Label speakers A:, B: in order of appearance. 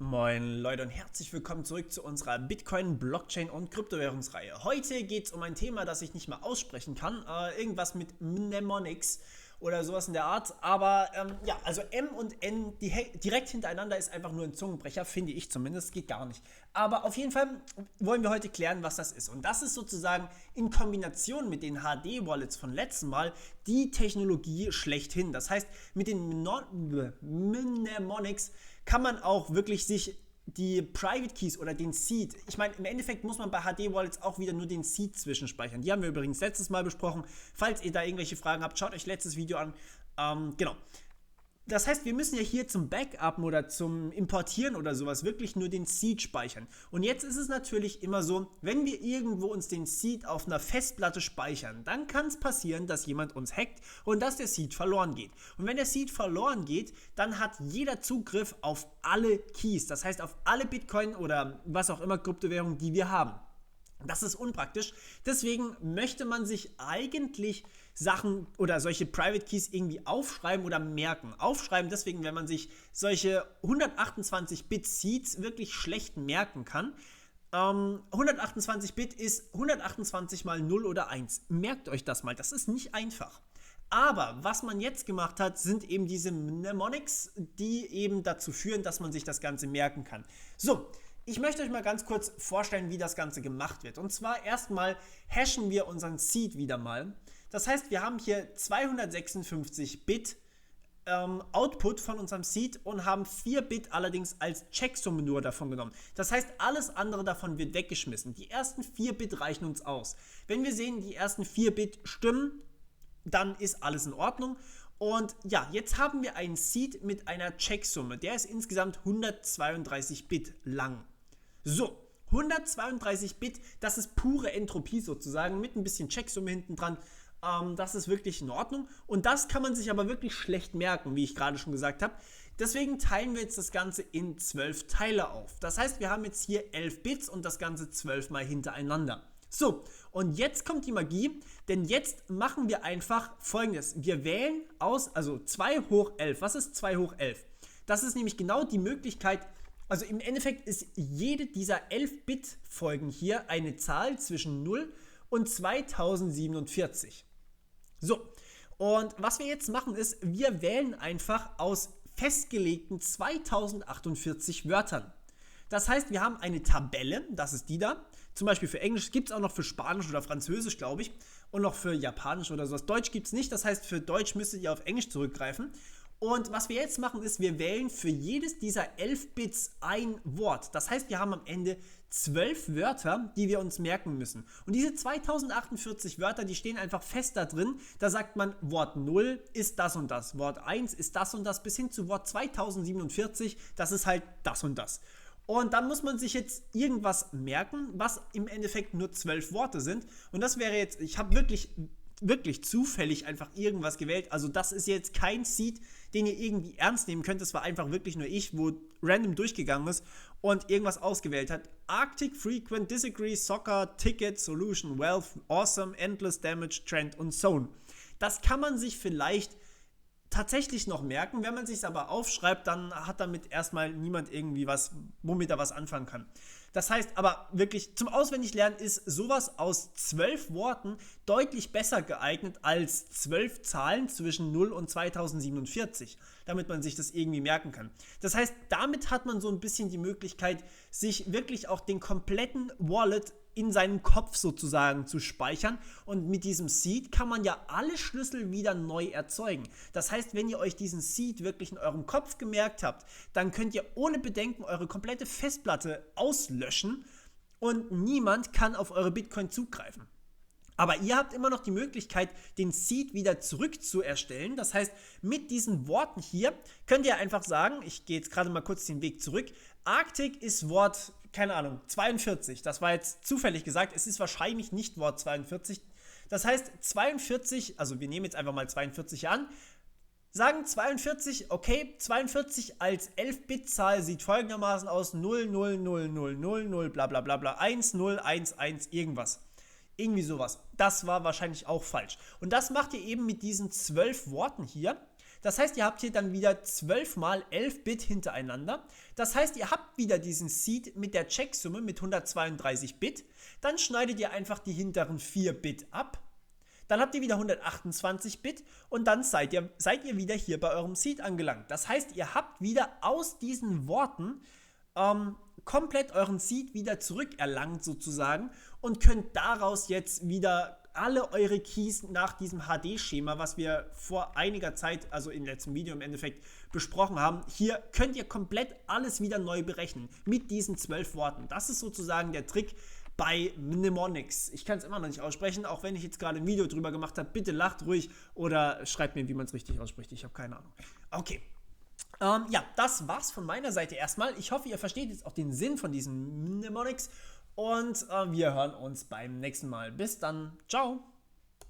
A: Moin Leute und herzlich willkommen zurück zu unserer Bitcoin, Blockchain und Kryptowährungsreihe. Heute geht es um ein Thema, das ich nicht mal aussprechen kann, irgendwas mit Mnemonics oder sowas in der Art, aber also M und N direkt hintereinander ist einfach nur ein Zungenbrecher, finde ich zumindest, geht gar nicht. Aber auf jeden Fall wollen wir heute klären, was das ist. Und das ist sozusagen in Kombination mit den HD-Wallets von letztem Mal die Technologie schlechthin. Das heißt, mit den Mnemonics kann man auch wirklich sich die Private Keys oder den Seed, ich meine, im Endeffekt muss man bei HD-Wallets auch wieder nur den Seed zwischenspeichern. Die haben wir übrigens letztes Mal besprochen. Falls ihr da irgendwelche Fragen habt, schaut euch letztes Video an. Genau. Das heißt, wir müssen ja hier zum Backupen oder zum Importieren oder sowas wirklich nur den Seed speichern. Und jetzt ist es natürlich immer so, wenn wir irgendwo uns den Seed auf einer Festplatte speichern, dann kann es passieren, dass jemand uns hackt und dass der Seed verloren geht. Und wenn der Seed verloren geht, dann hat jeder Zugriff auf alle Keys, das heißt auf alle Bitcoin oder was auch immer Kryptowährungen, die wir haben. Das ist unpraktisch. Deswegen möchte man sich eigentlich Sachen oder solche Private Keys irgendwie aufschreiben oder merken. Aufschreiben deswegen, wenn man sich solche 128-Bit Seeds wirklich schlecht merken kann. 128 Bit ist 128 mal 0 oder 1. Merkt euch das mal, das ist nicht einfach. Aber was man jetzt gemacht hat, sind eben diese Mnemonics, die eben dazu führen, dass man sich das Ganze merken kann. So. Ich möchte euch mal ganz kurz vorstellen, wie das Ganze gemacht wird. Und zwar erstmal hashen wir unseren Seed wieder mal. Das heißt, wir haben hier 256 Bit Output von unserem Seed und haben 4 Bit allerdings als Checksumme nur davon genommen. Das heißt, alles andere davon wird weggeschmissen. Die ersten 4 Bit reichen uns aus. Wenn wir sehen, die ersten 4 Bit stimmen, dann ist alles in Ordnung. Und ja, jetzt haben wir einen Seed mit einer Checksumme. Der ist insgesamt 132 Bit lang. So, 132 Bit, das ist pure Entropie sozusagen, mit ein bisschen Checksumme hinten dran. Das ist wirklich in Ordnung. Und das kann man sich aber wirklich schlecht merken, wie ich gerade schon gesagt habe. Deswegen teilen wir jetzt das Ganze in 12 Teile auf. Das heißt, wir haben jetzt hier 11 Bits und das Ganze 12 mal hintereinander. So, und jetzt kommt die Magie, denn jetzt machen wir einfach Folgendes. Wir wählen aus, also 2 hoch 11. Was ist 2 hoch 11? Das ist nämlich genau die Möglichkeit, also im Endeffekt ist jede dieser 11-Bit-Folgen hier eine Zahl zwischen 0 und 2047. So, und was wir jetzt machen ist, wir wählen einfach aus festgelegten 2048 Wörtern. Das heißt, wir haben eine Tabelle, das ist die da. Zum Beispiel für Englisch, gibt es auch noch für Spanisch oder Französisch, glaube ich. Und noch für Japanisch oder sowas. Deutsch gibt es nicht, das heißt, für Deutsch müsstet ihr auf Englisch zurückgreifen. Und was wir jetzt machen ist, wir wählen für jedes dieser 11 Bits ein Wort. Das heißt, wir haben am Ende 12 Wörter, die wir uns merken müssen. Und diese 2048 Wörter, die stehen einfach fest da drin. Da sagt man, Wort 0 ist das und das, Wort 1 ist das und das, bis hin zu Wort 2047, das ist halt das und das. Und dann muss man sich jetzt irgendwas merken, was im Endeffekt nur 12 Worte sind. Und das wäre jetzt, ich habe wirklich zufällig einfach irgendwas gewählt. Also das ist jetzt kein Seed, den ihr irgendwie ernst nehmen könnt. Das war einfach wirklich nur ich, wo random durchgegangen ist und irgendwas ausgewählt hat. Arctic, Frequent, Disagree, Soccer, Ticket, Solution, Wealth, Awesome, Endless Damage, Trend und Zone. Das kann man sich vielleicht tatsächlich noch merken. Wenn man sich es aber aufschreibt, dann hat damit erstmal niemand irgendwie was, womit er was anfangen kann. Das heißt aber wirklich, zum Auswendiglernen ist sowas aus 12 Worten deutlich besser geeignet als 12 Zahlen zwischen 0 und 2047, damit man sich das irgendwie merken kann. Das heißt, damit hat man so ein bisschen die Möglichkeit, sich wirklich auch den kompletten Wallet in seinem Kopf sozusagen zu speichern, und mit diesem Seed kann man ja alle Schlüssel wieder neu erzeugen. Das heißt, wenn ihr euch diesen Seed wirklich in eurem Kopf gemerkt habt, dann könnt ihr ohne Bedenken eure komplette Festplatte auslöschen und niemand kann auf eure Bitcoin zugreifen. Aber ihr habt immer noch die Möglichkeit, den Seed wieder zurückzuerstellen. Das heißt, mit diesen Worten hier könnt ihr einfach sagen, ich gehe jetzt gerade mal kurz den Weg zurück, Arctic ist Wort, keine Ahnung, 42. Das war jetzt zufällig gesagt, es ist wahrscheinlich nicht Wort 42. Das heißt, 42, also wir nehmen jetzt einfach mal 42 an, sagen 42, okay, 42 als 11-Bit-Zahl sieht folgendermaßen aus, 0, 0, 0, 0, 0, 0, bla bla bla bla, 1, 0, 1, 1, irgendwas. Irgendwie sowas. Das war wahrscheinlich auch falsch. Und das macht ihr eben mit diesen 12 Worten hier. Das heißt, ihr habt hier dann wieder 12 mal 11 Bit hintereinander. Das heißt, ihr habt wieder diesen Seed mit der Checksumme mit 132 Bit. Dann schneidet ihr einfach die hinteren 4 Bit ab. Dann habt ihr wieder 128 Bit und dann seid ihr wieder hier bei eurem Seed angelangt. Das heißt, ihr habt wieder aus diesen Worten komplett euren Seed wieder zurückerlangt sozusagen und könnt daraus jetzt wieder alle eure Keys nach diesem HD-Schema, was wir vor einiger Zeit, also im letzten Video im Endeffekt, besprochen haben, hier könnt ihr komplett alles wieder neu berechnen mit diesen 12 Worten. Das ist sozusagen der Trick bei Mnemonics. Ich kann es immer noch nicht aussprechen, auch wenn ich jetzt gerade ein Video drüber gemacht habe. Bitte lacht ruhig oder schreibt mir, wie man es richtig ausspricht. Ich habe keine Ahnung. Okay. Ja, das war's von meiner Seite erstmal. Ich hoffe, ihr versteht jetzt auch den Sinn von diesen Mnemonics und wir hören uns beim nächsten Mal. Bis dann. Ciao.